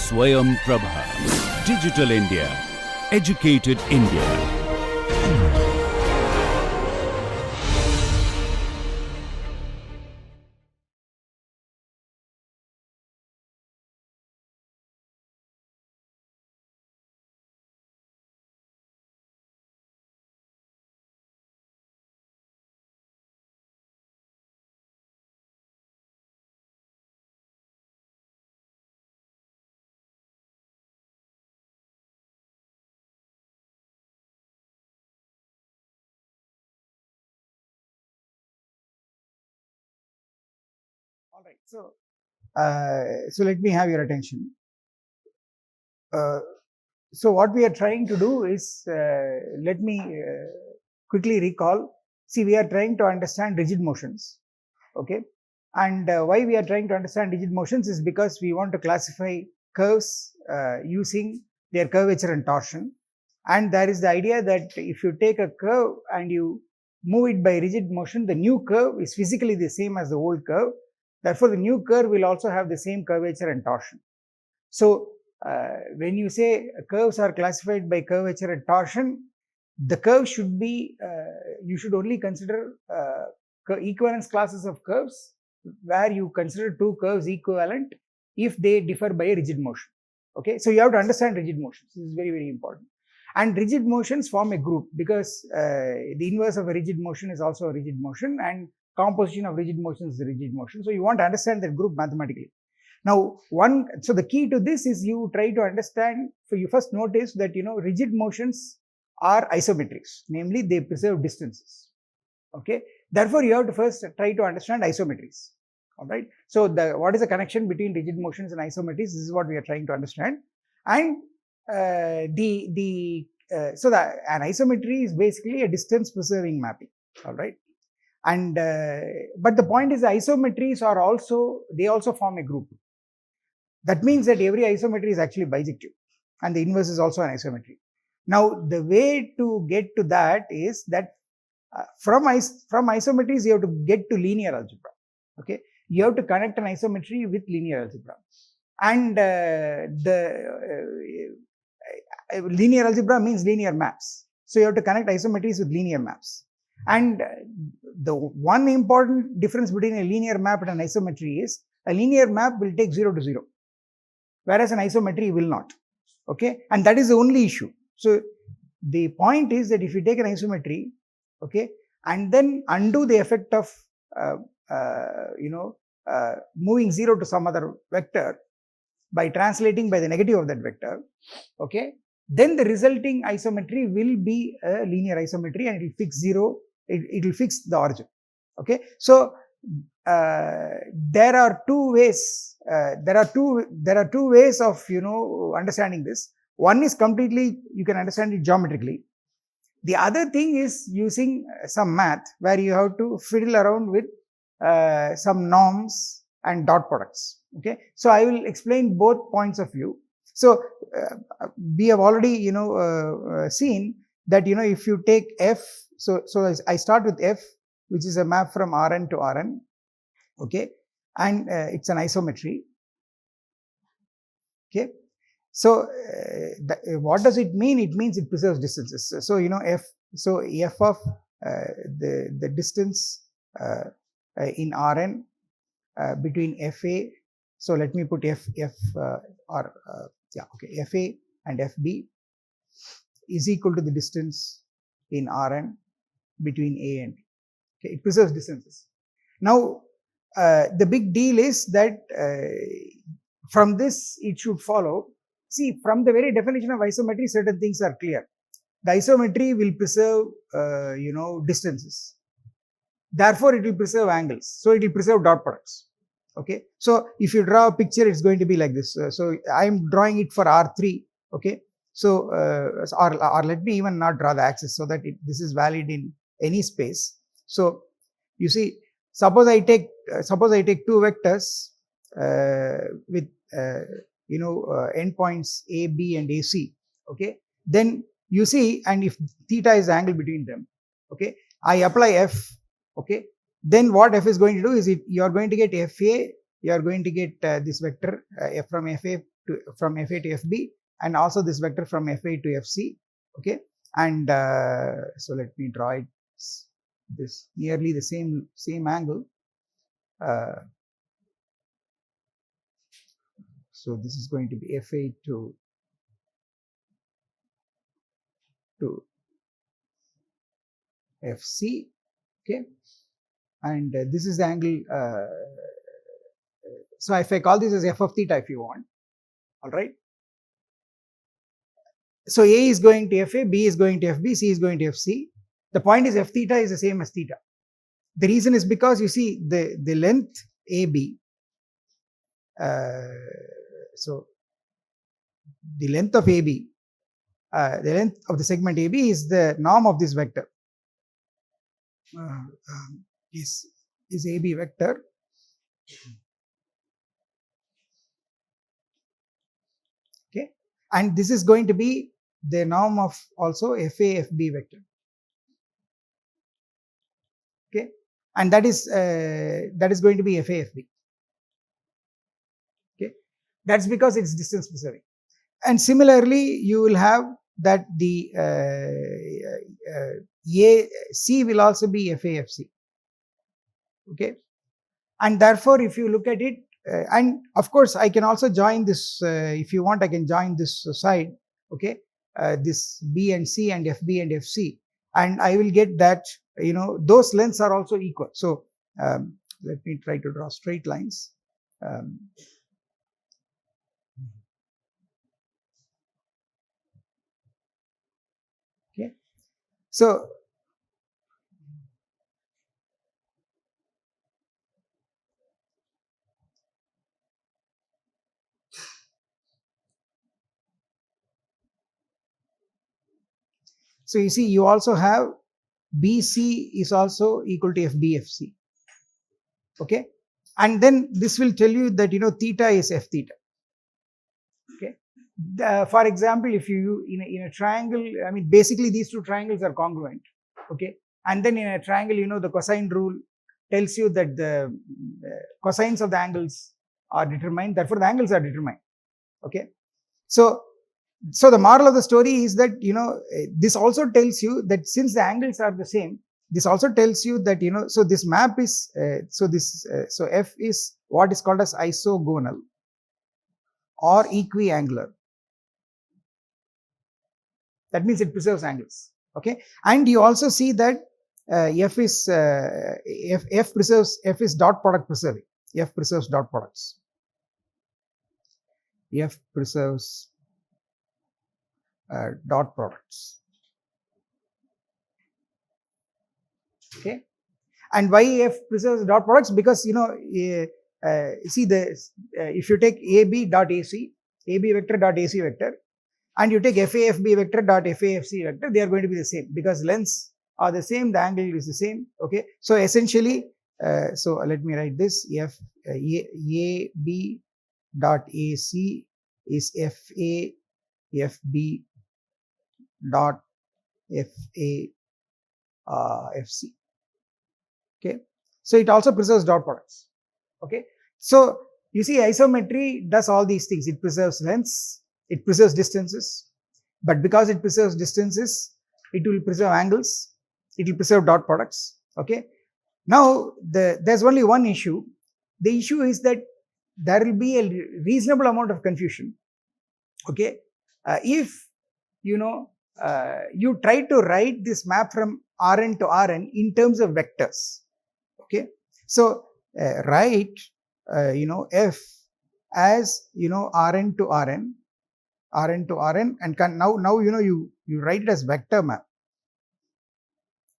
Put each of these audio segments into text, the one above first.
Swayam Prabha. Digital India. Educated India. All right, so let me have your attention. So what we are trying to do is, let me quickly recall. See, we are trying to understand rigid motions, okay? And why we are trying to understand rigid motions is because we want to classify curves using their curvature and torsion. And there is the idea that if you take a curve and you move it by rigid motion, the new curve is physically the same as the old curve. Therefore, the new curve will also have the same curvature and torsion. So, when you say curves are classified by curvature and torsion, the curve should be, you should only consider equivalence classes of curves where you consider two curves equivalent if they differ by a rigid motion. Okay, so you have to understand rigid motions. This is very, very important. And rigid motions form a group because the inverse of a rigid motion is also a rigid motion, and composition of rigid motions is a rigid motion. So you want to understand that group mathematically. Now, so the key to this is you try to understand. So you first notice that rigid motions are isometries, namely they preserve distances. Okay, therefore you have to first try to understand isometries. All right. So what is the connection between rigid motions and isometries? This is what we are trying to understand. And an isometry is basically a distance preserving mapping. All right. And but the point is, the isometries are also form a group. That means that every isometry is actually bijective, and the inverse is also an isometry. Now, the way to get to that is that from isometries you have to get to linear algebra. Okay, you have to connect an isometry with linear algebra, and linear algebra means linear maps. So you have to connect isometries with linear maps. And the one important difference between a linear map and an isometry is a linear map will take 0 to 0, whereas an isometry will not. Okay, and that is the only issue. So the point is that if you take an isometry, okay, and then undo the effect of moving 0 to some other vector by translating by the negative of that vector, okay, then the resulting isometry will be a linear isometry, and it will fix 0. It will fix the origin. Okay, so there are two ways. There are two ways of understanding this. One is completely you can understand it geometrically. The other thing is using some math where you have to fiddle around with some norms and dot products. Okay, so I will explain both points of view. So we have already seen that if you take f, so I start with f, which is a map from Rn to Rn. Okay, and it's an isometry. Okay, so what does it mean? It means it preserves distances. So f of the distance in Rn between Fa. So let me put Fa and Fb is equal to the distance in Rn between A and B. Okay, it preserves distances. Now, the big deal is that from this it should follow. See, from the very definition of isometry, certain things are clear. The isometry will preserve, distances. Therefore, it will preserve angles. So, it will preserve dot products. Okay. So, if you draw a picture, it's going to be like this. So, I am drawing it for R3. Okay. So, or let me even not draw the axis so that this is valid in any space. So, you see, suppose I take two vectors with endpoints A, B, and AC. Okay. Then you see, and if theta is the angle between them. Okay. I apply F. Okay. Then what F is going to do is you are going to get Fa. You are going to get this vector from Fa from FA to FB, and also this vector from FA to FC. Okay, and so let me draw it this nearly the same angle. So this is going to be FA to FC. Okay, and this is the angle. So if I call this as f of theta, if you want, all right. So A is going to FA, B is going to FB, C is going to FC. The point is f theta is the same as theta. The reason is because you see the length AB. So the length of AB, the length of the segment AB is the norm of this vector. Is AB vector. Okay, and this is going to be the norm of also FA FB vector. Okay, and that is going to be FA FB. Okay, that's because it's distance preserving. And similarly, you will have that the AC will also be FA FC. Okay, and therefore, if you look at it, and of course, I can also join this. If you want, I can join this side. Okay, this B and C and FB and FC, and I will get that those lengths are also equal. So let me try to draw straight lines. Okay, so you see, you also have BC is also equal to FBFC. Okay, and then this will tell you that theta is F theta. Okay, for example, if you in a triangle, I mean basically these two triangles are congruent. Okay, and then in a triangle, the cosine rule tells you that the cosines of the angles are determined, therefore the angles are determined. Okay, so the moral of the story is that this also tells you that since the angles are the same, this also tells you that so this map is so F is what is called as isogonal or equiangular. That means it preserves angles. Okay, and you also see that F is F preserves, F is dot product preserving. F preserves dot products. F preserves dot products. Okay, and why F preserves dot products? Because see if you take AB dot AC, AB vector dot AC vector, and you take FA FB vector dot FA FC vector, they are going to be the same because lengths are the same, the angle is the same. Okay, so essentially, so let me write this: AB dot AC is FA FB dot FA FC. Okay, so it also preserves dot products. Okay, so you see, isometry does all these things. It preserves lengths, it preserves distances, but because it preserves distances, it will preserve angles, it will preserve dot products. Okay, now there's only one issue. The issue is that there will be a reasonable amount of confusion. Okay, if you try to write this map from Rn to Rn in terms of vectors. Okay, so write F as Rn to Rn, Rn to Rn, and now you write it as vector map.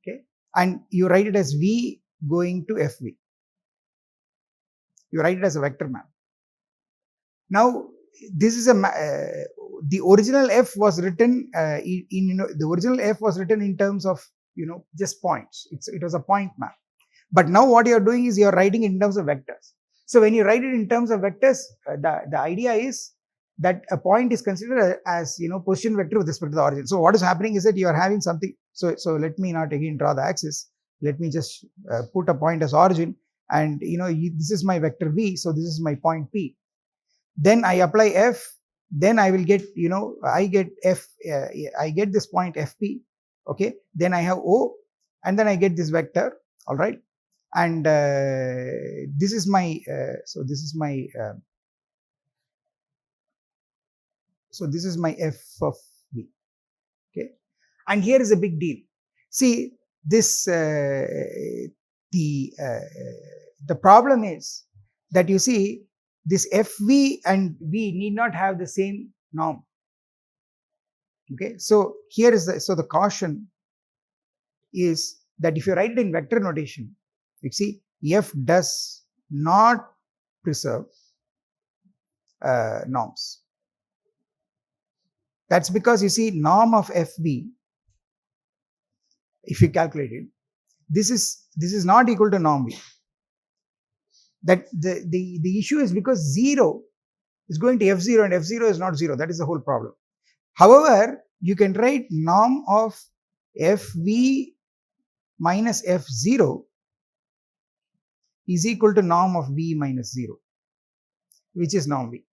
Okay, and you write it as V going to FV. You write it as a vector map. Now this is the original F was written the original F was written in terms of just points. It was a point map. But now what you are doing is you are writing in terms of vectors. So when you write it in terms of vectors, the idea is that a point is considered as position vector with respect to the origin. So what is happening is that you are having something. So let me not again draw the axis. Let me just put a point as origin, and this is my vector V. So this is my point P. Then I apply F then I will get, I get I get this point FP, okay, then I have O, and then I get this vector, all right, and this is my, so this is my F of B, okay, and here is a big deal. See, this, the problem is that you see, this FV and V need not have the same norm. Okay, so here is the caution is that if you write it in vector notation, you see F does not preserve norms. That's because you see norm of FV, if you calculate it, this is not equal to norm V. That the issue is because 0 is going to F0 and F0 is not 0. That is the whole problem. However, you can write norm of Fv minus F0 is equal to norm of V minus 0, which is norm V.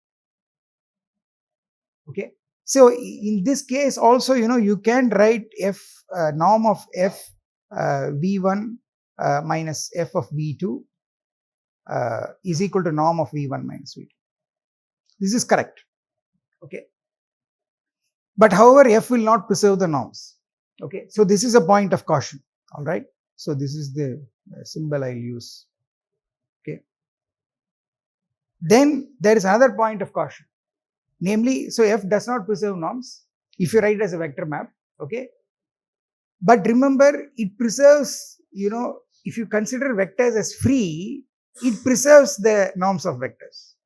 Okay. So in this case also, you can write norm of F V1 minus F of V2 is equal to norm of V1 minus V2. This is correct. Okay. But however, F will not preserve the norms. Okay. So this is a point of caution. All right. So this is the symbol I'll use. Okay. Then there is another point of caution. Namely, so F does not preserve norms if you write it as a vector map. Okay. But remember, it preserves, if you consider vectors as free, it preserves the norms of vectors.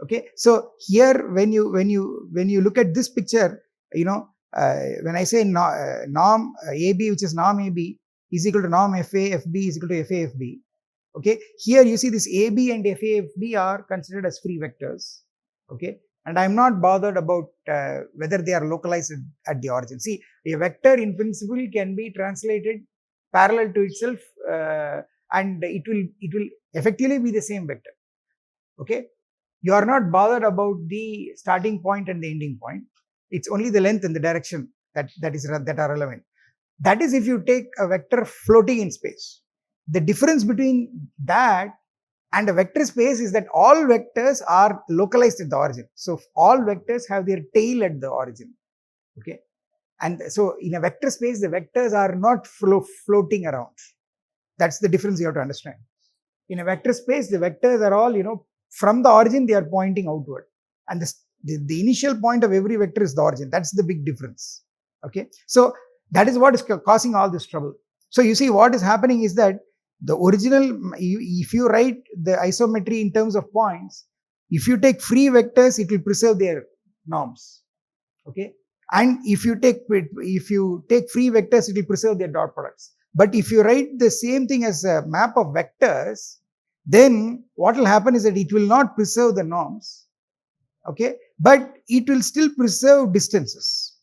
Okay, so here when you look at this picture, when I say norm AB, which is norm AB is equal to norm FA FB is equal to FA FB. Okay, here you see this AB and FA FB are considered as free vectors. Okay, and I'm not bothered about whether they are localized at the origin. See, a vector in principle can be translated parallel to itself, and it will effectively be the same vector. Okay. You are not bothered about the starting point and the ending point. It's only the length and the direction that are relevant. That is if you take a vector floating in space. The difference between that and a vector space is that all vectors are localized at the origin. So all vectors have their tail at the origin. Okay, and so in a vector space, the vectors are not floating around. That's the difference you have to understand. In a vector space, the vectors are all, from the origin, they are pointing outward. And the initial point of every vector is the origin. That's the big difference. Okay. So that is what is causing all this trouble. So you see what is happening is that the original, if you write the isometry in terms of points, if you take free vectors, it will preserve their norms. Okay. And if you take free vectors, it will preserve their dot products. But if you write the same thing as a map of vectors, then what will happen is that it will not preserve the norms, okay, but it will still preserve distances,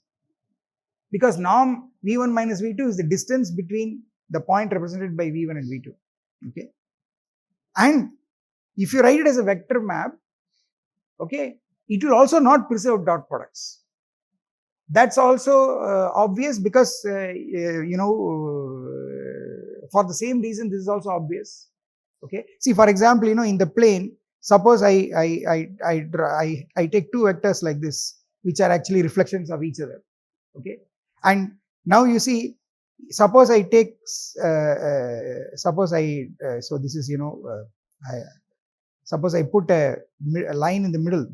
because norm V1 minus V2 is the distance between the point represented by V1 and V2, okay. And if you write it as a vector map, okay, it will also not preserve dot products. That's also obvious because, for the same reason, this is also obvious. Okay. See, for example, in the plane, suppose I take two vectors like this, which are actually reflections of each other. Okay. And now you see, suppose I take, so this is, suppose I put a line in the middle,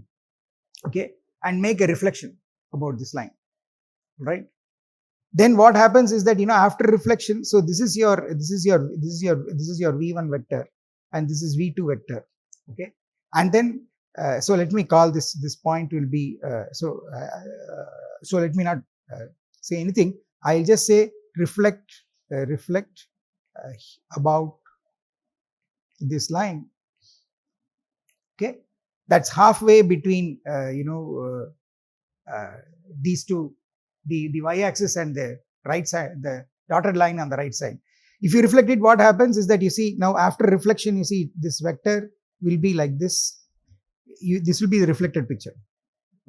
okay, and make a reflection about this line, right? Then what happens is that, after reflection, so this is your V1 vector, and this is V2 vector, okay. And then, so let me call this point will be, so let me not say anything. I'll just say reflect about this line, okay. That's halfway between, these two, the y-axis and the right side, the dotted line on the right side. If you reflect it, what happens is that you see now after reflection, you see this vector will be like this. This will be the reflected picture.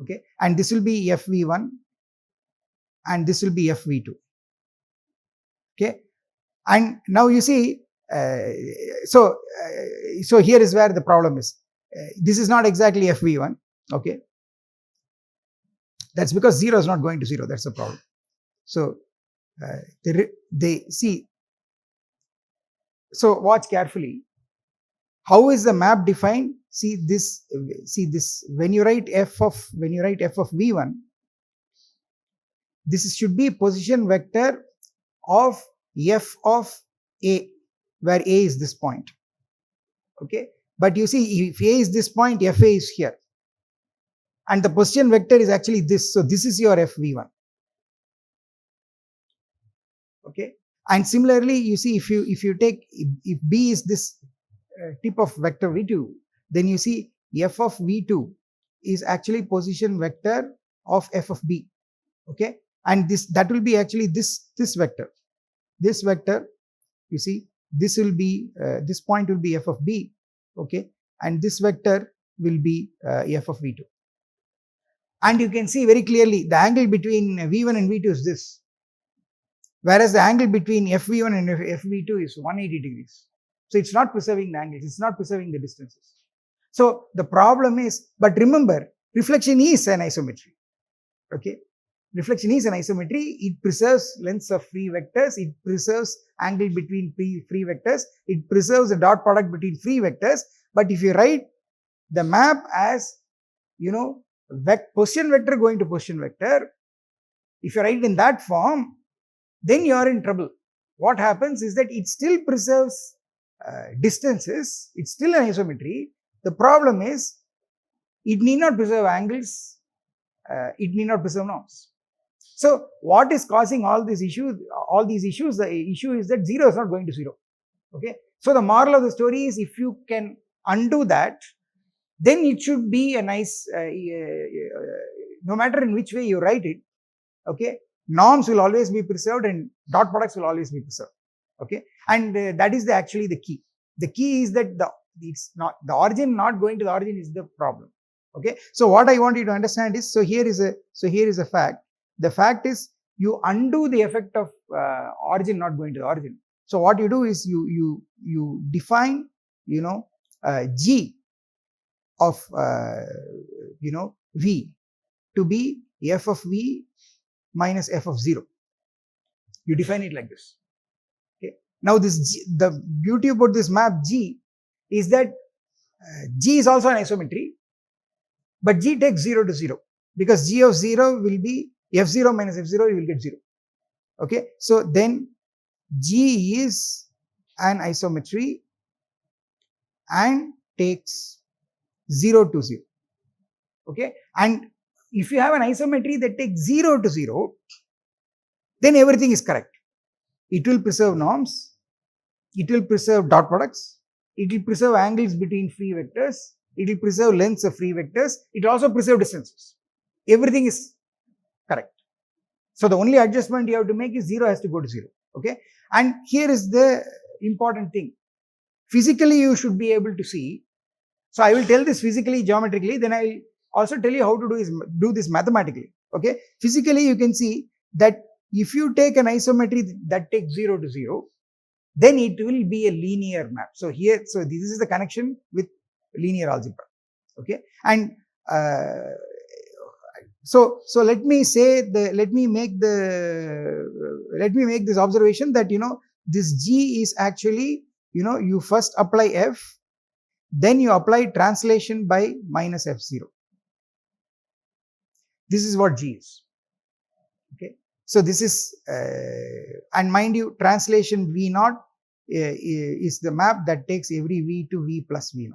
okay, and this will be FV1 and this will be FV2, okay. And now you see, so here is where the problem is. This is not exactly FV1, okay. That's because 0 is not going to 0. That's the problem. So they see. So watch carefully. How is the map defined? See this. When you write f of v1, this should be position vector of f of a, where a is this point. Okay, but you see, if a is this point, fa is here, and the position vector is actually this. So this is your fv1. Okay, and similarly, you see, if you take, if b is this tip of vector v2, then you see f of v2 is actually position vector of f of b. Okay, and that will be actually this vector. This vector, you see, this will be this point will be f of b. Okay, and this vector will be f of v2. And you can see very clearly the angle between v1 and v2 is this, whereas the angle between fv1 and fv2 is 180 degrees. So it's not preserving the angles, it's not preserving the distances. So the problem is, but remember, reflection is an isometry. Okay, reflection is an isometry. It preserves lengths of free vectors, it preserves angle between free vectors, it preserves the dot product between free vectors. But if you write the map as, you know, position vector going to position vector, if you write it in that form, then you are in trouble. What happens is that it still preserves distances, it's still an isometry. The problem is, it need not preserve angles, it need not preserve norms. So what is causing all these issues? The issue is that 0 is not going to 0. Okay, so the moral of the story is, if you can undo that, then it should be a nice, no matter in which way you write it, okay, norms will always be preserved and dot products will always be preserved. Okay, and that is actually the key. The key is that it's not the origin not going to the origin is the problem. Okay, so what I want you to understand is, so here is a fact. The fact is, you undo the effect of origin not going to the origin. So what you do is, you define, you know, g of you know, v to be f of v minus f of 0. You define it like this. Okay, now the beauty about this map g is that g is also an isometry, but g takes 0 to 0, because g of 0 will be f0 minus f0, you will get 0. Okay, so then g is an isometry and takes 0 to 0. Okay, and if you have an isometry that takes 0 to 0, then everything is correct. It will preserve norms, it will preserve dot products, it will preserve angles between free vectors, it will preserve lengths of free vectors, it will also preserve distances. Everything is correct. So the only adjustment you have to make is 0 has to go to 0. Okay, and here is the important thing. Physically, you should be able to see. So I will tell this physically, geometrically, then I will also tell you how to do this mathematically. Okay, physically you can see that if you take an isometry that takes 0 to 0, then it will be a linear map. So here, so this is the connection with linear algebra. Okay, and so let me make this observation that, you know, this g is actually, you know, you first apply f, then you apply translation by minus f0. This is what g is. Okay, so this is and mind you, translation v0 is the map that takes every v to v plus v0.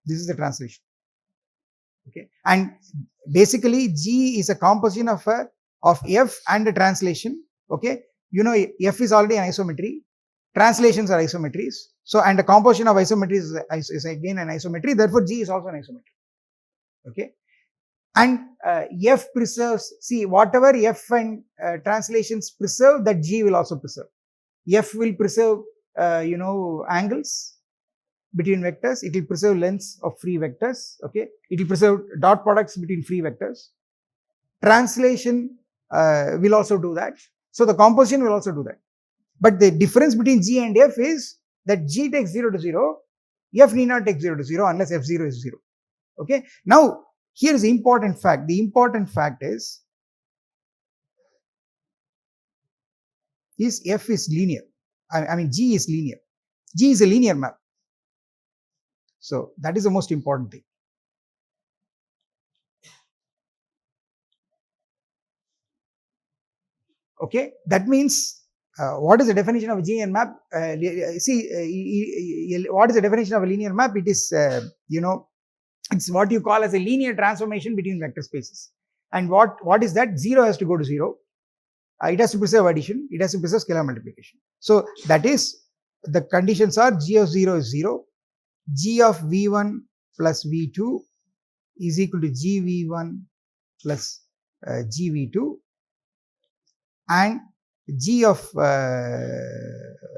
This is the translation. Okay, and basically g is a composition of f and a translation. Okay, you know, f is already an isometry, translations are isometries. So, and the composition of isometries is again an isometry, therefore g is also an isometry. Okay, and f preserves, see, whatever f and translations preserve, that g will also preserve. F will preserve you know, angles, between vectors, it will preserve lengths of free vectors, okay. It will preserve dot products between free vectors. Translation will also do that. So the composition will also do that. But the difference between G and F is that G takes 0 to 0, F need not take 0 to 0 unless F0 is 0. Okay. Now, here is the important fact. The important fact is F is linear. I mean, G is linear. G is a linear map. So that is the most important thing. Okay. That means what is the definition of a G and map? What is the definition of a linear map? It is, it's what you call as a linear transformation between vector spaces. And what is that? 0 has to go to 0. It has to preserve addition. It has to preserve scalar multiplication. So that is, the conditions are G of 0 is 0. G of V1 plus V2 is equal to GV1 plus GV2. And G of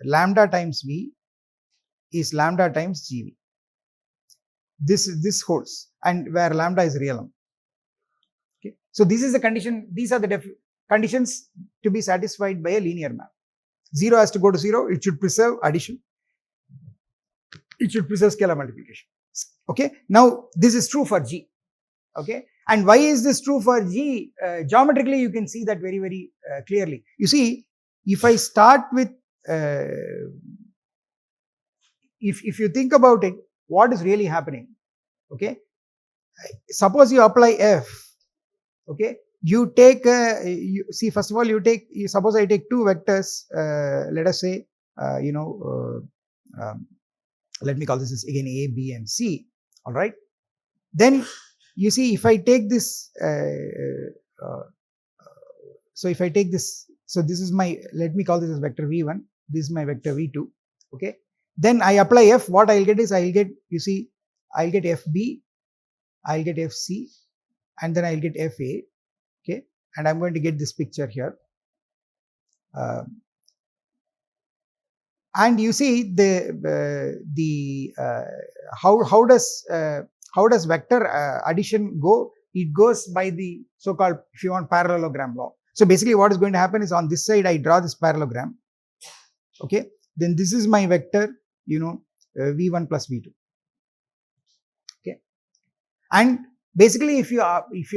lambda times V is lambda times GV. This holds, and where lambda is real number. Okay. So this is the condition. These are the conditions to be satisfied by a linear map. 0 has to go to 0. It should preserve addition. It should preserve scalar multiplication. Okay. Now this is true for G. Okay. And why is this true for G? Geometrically, you can see that very, very clearly. You see, if I start with, if you think about it, what is really happening? Okay. Suppose you apply F. Okay. You take, first of all, suppose I take two vectors, let us say, let me call this as again A, B, and C. All right. Then you see, if I take this, so if I take this, so this is my, let me call this as vector V1, this is my vector V2, okay. Then I apply F, what I'll get is, I'll get, you see, I'll get FB, I'll get FC, and then I'll get FA, okay. And I'm going to get this picture here. And you see how does vector addition go? It goes by the so-called, if you want, parallelogram law. So basically what is going to happen is, on this side I draw this parallelogram, okay. Then this is my vector, V1 plus V2, okay. And basically if you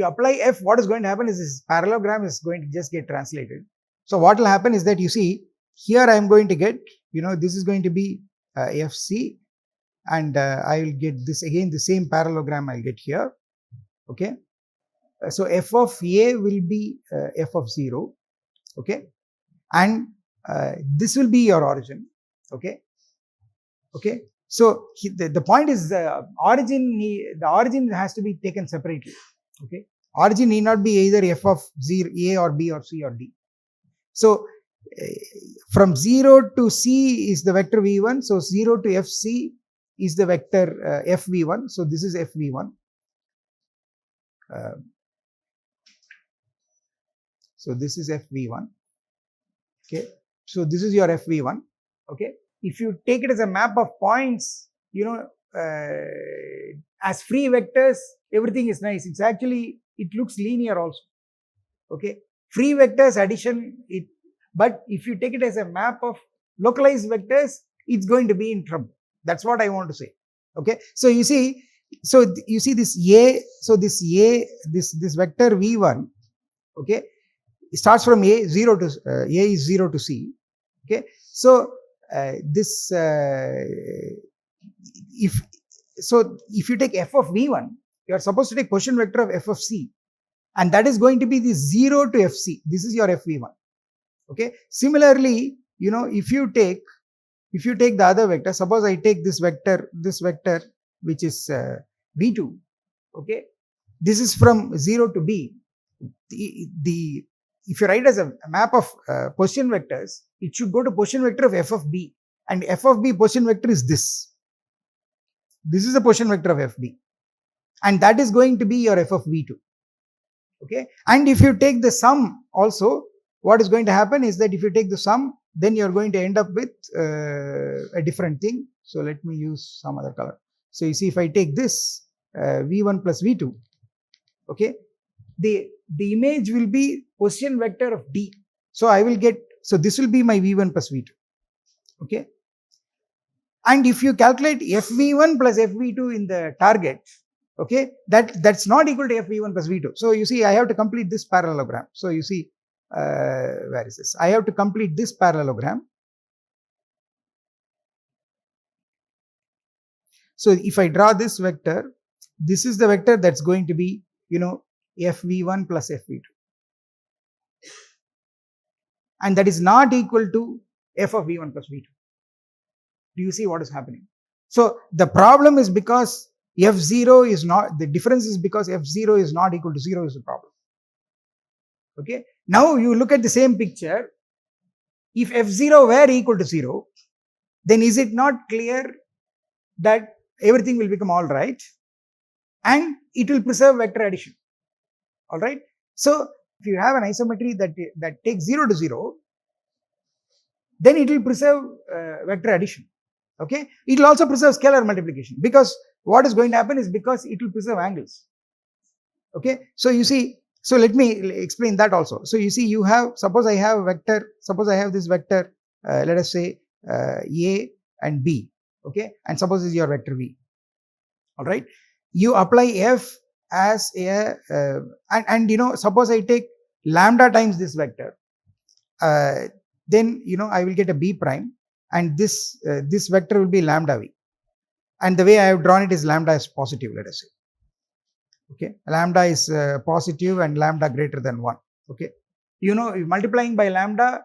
apply F, what is going to happen is this parallelogram is going to just get translated. So what will happen is that, you see, here I am going to get, this is going to be FC, and I will get this again, the same parallelogram I'll get here, okay. So F of A will be F of 0, okay, and this will be your origin, okay. So the point is, the origin has to be taken separately, okay. Origin need not be either F of 0, A or B or C or D. So from 0 to C is the vector V1, so 0 to FC is the vector FV1, so this is FV1. So this is FV1, okay. So this is your FV1, okay. If you take it as a map of points, as free vectors, everything is nice. It's actually, it looks linear also, okay. Free vectors addition, but if you take it as a map of localized vectors, it's going to be in trouble. That's what I want to say, okay. So you see, this A, so this vector V1, okay, it starts from A, 0 to A is 0 to C, okay. So if you take F of V1, you are supposed to take position vector of F of C, and that is going to be the 0 to FC. This is your FV1, okay. Similarly, if you take the other vector, suppose I take this vector which is V2, okay. This is from 0 to B. If you write as a map of position vectors, it should go to position vector of F of B, and F of B position vector is this. This is the position vector of FB, and that is going to be your F of V2, okay. And if you take the sum also, what is going to happen is that if you take the sum, then you're going to end up with a different thing. So let me use some other color. So you see, if I take this v1 plus v2, okay, the image will be position vector of D. So I will get, so this will be my v1 plus v2, okay. And if you calculate fv1 plus fv2 in the target, okay, that's not equal to fv1 plus v2. So you see, I have to complete this parallelogram. So you see, where is this? I have to complete this parallelogram. So if I draw this vector, this is the vector that's going to be, you know, fv1 plus fv2, and that is not equal to f of v1 plus v2. Do you see what is happening? So the problem is because f0 is not, the difference is because f0 is not equal to 0 is the problem. Okay. Now you look at the same picture. If f0 were equal to 0, then is it not clear that everything will become all right and it will preserve vector addition? All right. So if you have an isometry that takes 0 to 0, then it will preserve vector addition. Okay. It will also preserve scalar multiplication, because what is going to happen is because it will preserve angles. Okay. So you see, so let me explain that also. So you see, you have, suppose I have a vector, suppose I have this vector, let us say A and B, okay, and suppose this is your vector V. All right. You apply F as a, and you know, suppose I take lambda times this vector, then you know, I will get a B prime, and this vector will be lambda V, and the way I have drawn it is lambda is positive, let us say. Okay, lambda is positive and lambda greater than 1. Okay, you know, multiplying by lambda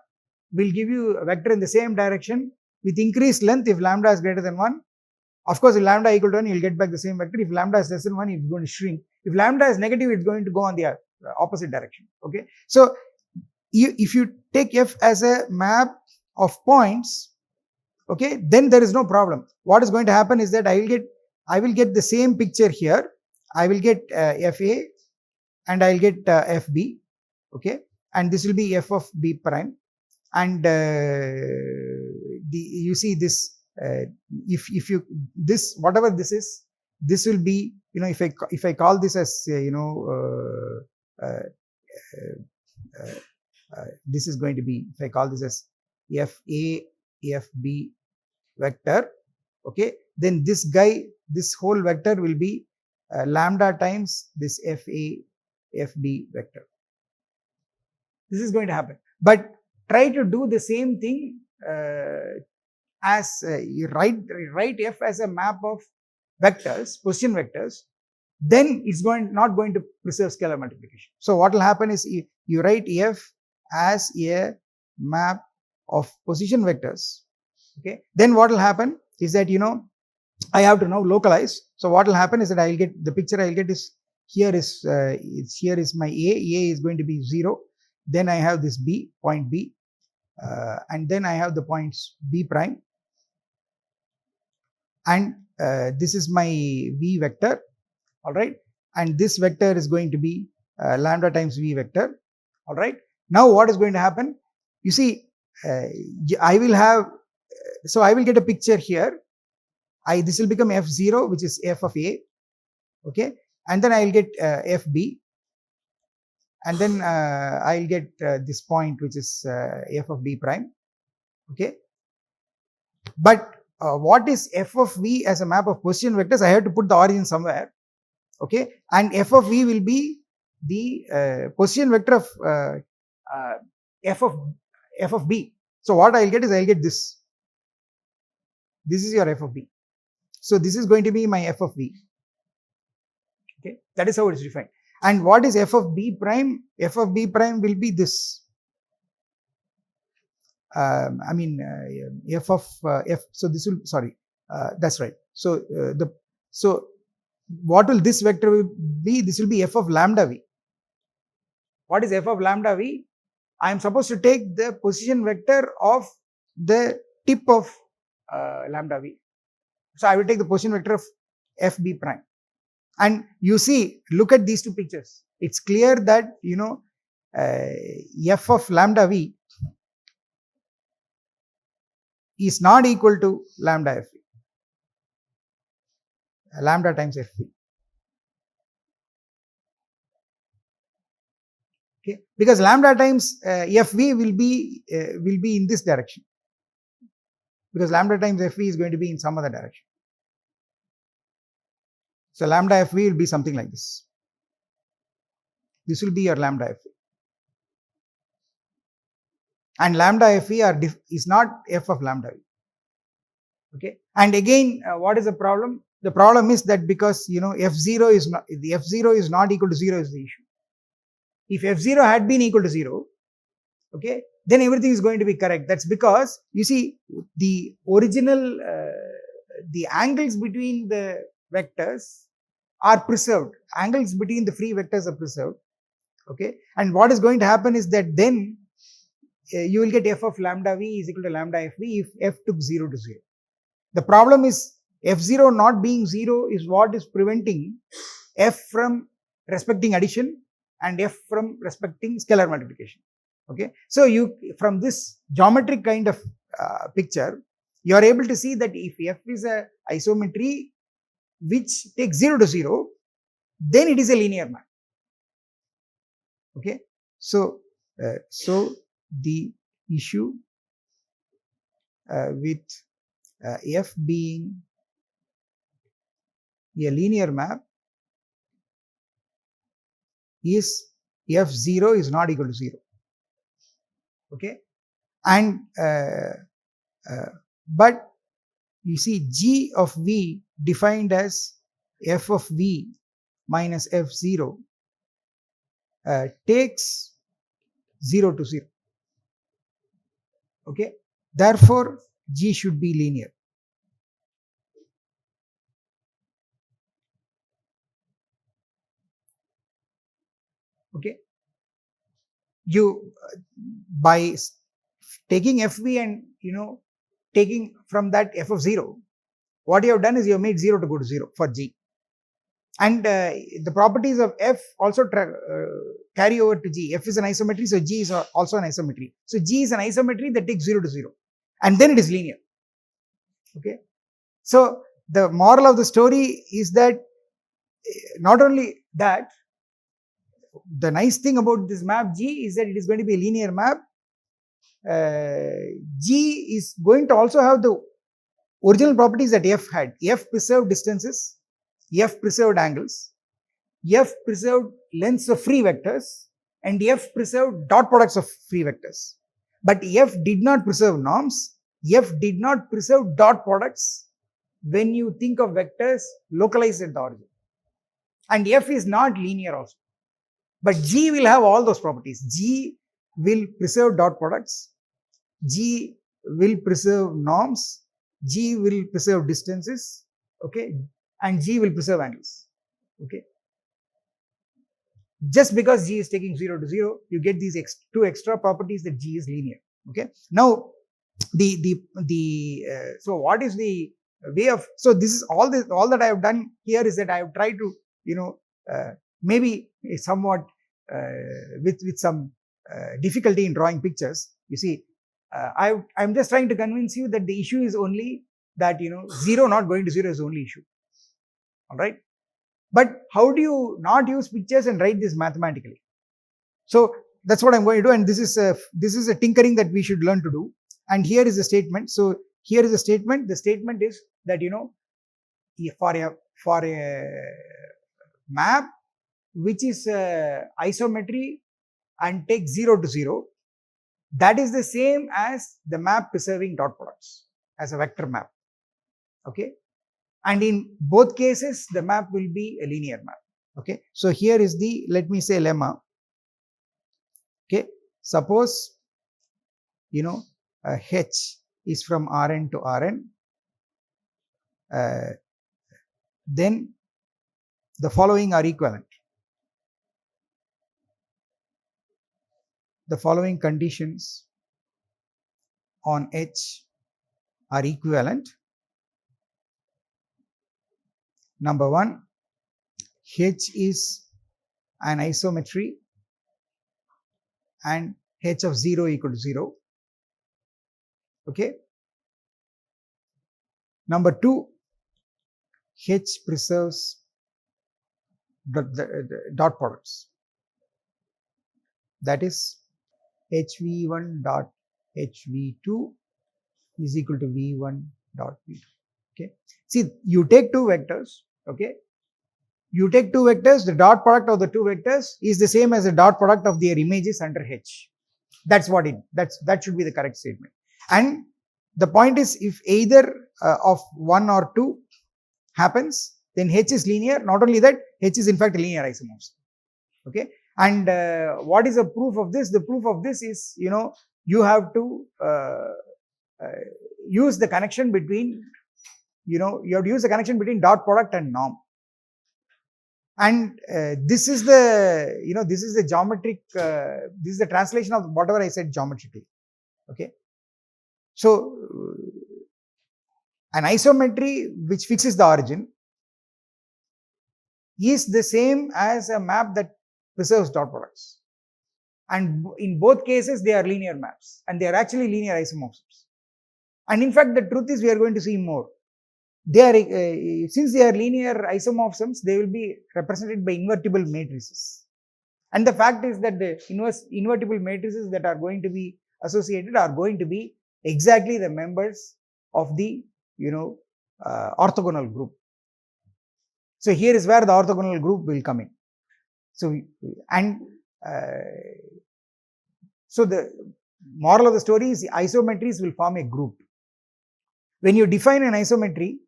will give you a vector in the same direction with increased length if lambda is greater than 1. Of course, if lambda equal to 1, you'll get back the same vector. If lambda is less than 1, it's going to shrink. If lambda is negative, it's going to go on the opposite direction. Okay, so if you take F as a map of points, okay, then there is no problem. What is going to happen is that I will get the same picture here. I will get FA and I will get FB, okay, and this will be F of B prime, and you see this, if you, this, whatever this is, this will be, you know, if I call this as you know, this is going to be, if I call this as FA FB vector, okay, then this guy, this whole vector will be lambda times this FA FB vector. This is going to happen, but try to do the same thing as you write F as a map of vectors, position vectors, then it's not going to preserve scalar multiplication. So what will happen is you write F as a map of position vectors. Okay, then what will happen is that, you know, I have to now localize. So what will happen is that I will get the picture, I will get is here is here is my A is going to be 0. Then I have this B, point B, and then I have the points B prime, and this is my V vector. All right, and this vector is going to be lambda times V vector. All right, now what is going to happen? You see, I will have, so I will get a picture here. This will become F0, which is F of A, okay, and then I will get FB, and then I'll get this point, which is F of B prime, okay. But what is F of V as a map of position vectors? I have to put the origin somewhere, okay, and F of V will be the position vector of F of B. So what I'll get is, I'll get this. This is your F of B. So this is going to be my F of V. Okay, that is how it is defined. And what is F of B prime? F of B prime will be this. I mean F of F. So this will, sorry, that's right. So so what will this vector be? This will be F of lambda V. What is F of lambda V? I am supposed to take the position vector of the tip of lambda V. So I will take the position vector of FB prime. And you see, look at these two pictures. It's clear that, you know, F of lambda V is not equal to lambda Fv, lambda times Fv. Okay, because lambda times Fv will be in this direction, because lambda times Fv is going to be in some other direction. So lambda Fv will be something like this. This will be your lambda Fv. And lambda Fv is not f of lambda v. Okay, and again, what is the problem? The problem is that because f0 is not equal to 0 is the issue. If f0 had been equal to 0, okay, then everything is going to be correct. That's because you see the original the angles between the vectors are preserved. Angles between the free vectors are preserved. Okay, and what is going to happen is that then you will get f of lambda v is equal to lambda Fv if f took 0 to 0. The problem is f0 not being 0 is what is preventing f from respecting addition and f from respecting scalar multiplication. Okay, so you from this geometric kind of picture, you are able to see that if f is a isometry which takes 0 to 0, then it is a linear map. Okay, so the issue with f being a linear map is f0 is not equal to 0. Okay, and but you see g of v defined as f of v minus f0 takes 0 to 0. Okay, therefore g should be linear. Okay, you by taking fv and taking from that f of 0, what you have done is you have made 0 to go to 0 for g, and the properties of f also carry over to g. F is an isometry, so g is also an isometry. So g is an isometry that takes 0 to 0, and then it is linear. Okay, so the moral of the story is that not only that, the nice thing about this map G is that it is going to be a linear map. G is going to also have the original properties that F had. F preserved distances, F preserved angles, F preserved lengths of free vectors, and F preserved dot products of free vectors. But F did not preserve norms, F did not preserve dot products when you think of vectors localized at the origin. And F is not linear also. But G will have all those properties. G will preserve dot products, G will preserve norms, G will preserve distances, okay, and G will preserve angles. Okay, just because G is taking 0 to 0, you get these two extra properties that G is linear. Okay, now so what is the way of, so this is all that I have done here is that I have tried to maybe somewhat with some difficulty in drawing pictures. You see, I'm just trying to convince you that the issue is only that 0 not going to 0 is the only issue. All right, but how do you not use pictures and write this mathematically? So that's what I'm going to do, and this is a tinkering that we should learn to do. And here is the statement. So here is the statement. The statement is that for a map which is isometry and takes 0 to 0, that is the same as the map preserving dot products as a vector map. Okay, and in both cases the map will be a linear map. Okay, so here is the, let me say, lemma. Okay, suppose H is from Rn to Rn, then the following are equivalent. The following conditions on H are equivalent. Number one, H is an isometry and H of 0 equal to 0. Okay, Number 2, H preserves the dot products. That is HV1 dot HV2 is equal to V1 dot V2. Okay. See, you take two vectors. Okay. You take two vectors, the dot product of the two vectors is the same as the dot product of their images under H. That's what that should be the correct statement. And the point is, if either of one or two happens, then H is linear. Not only that, H is in fact a linear isomorphism. Okay. And what is the proof of this? The proof of this is, you have to use the connection between, you have to use the connection between dot product and norm. And this is the, this is the geometric, this is the translation of whatever I said geometrically. Okay. So, an isometry which fixes the origin is the same as a map that preserves dot products. And in both cases, they are linear maps and they are actually linear isomorphisms. And in fact, the truth is we are going to see more. They are, since they are linear isomorphisms, they will be represented by invertible matrices. And the fact is that the invertible matrices that are going to be associated are going to be exactly the members of the, orthogonal group. So here is where the orthogonal group will come in. So, and so the moral of the story is the isometries will form a group. When you define an isometry,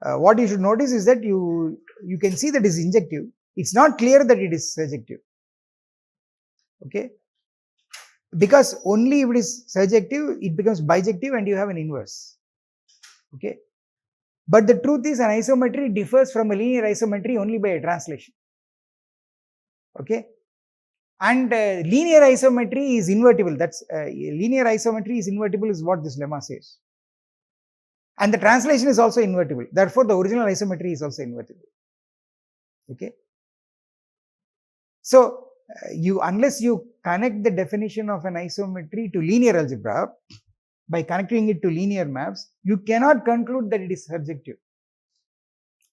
what you should notice is that you can see that it is injective. It's not clear that it is surjective. Okay, because only if it is surjective, it becomes bijective and you have an inverse. Okay, but the truth is an isometry differs from a linear isometry only by a translation. Okay, and linear isometry is invertible. That's linear isometry is invertible is what this lemma says. And the translation is also invertible. Therefore, the original isometry is also invertible. Okay. So, unless you connect the definition of an isometry to linear algebra, by connecting it to linear maps, you cannot conclude that it is surjective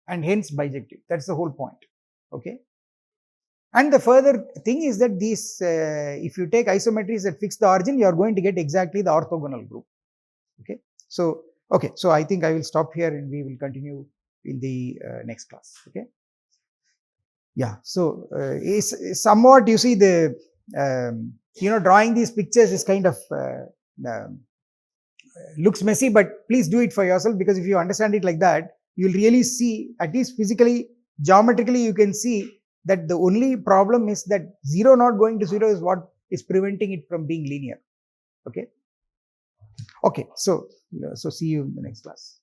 and hence bijective. That's the whole point. Okay. And the further thing is that these, if you take isometries that fix the origin, you are going to get exactly the orthogonal group. Okay. So, okay, so I think I will stop here and we will continue in the next class. Okay. Yeah. So is somewhat, you see, the drawing these pictures is kind of looks messy, but please do it for yourself, because if you understand it like that, you will really see, at least physically, geometrically, you can see that the only problem is that 0 not going to 0 is what is preventing it from being linear. Okay. Okay, so see you in the next class.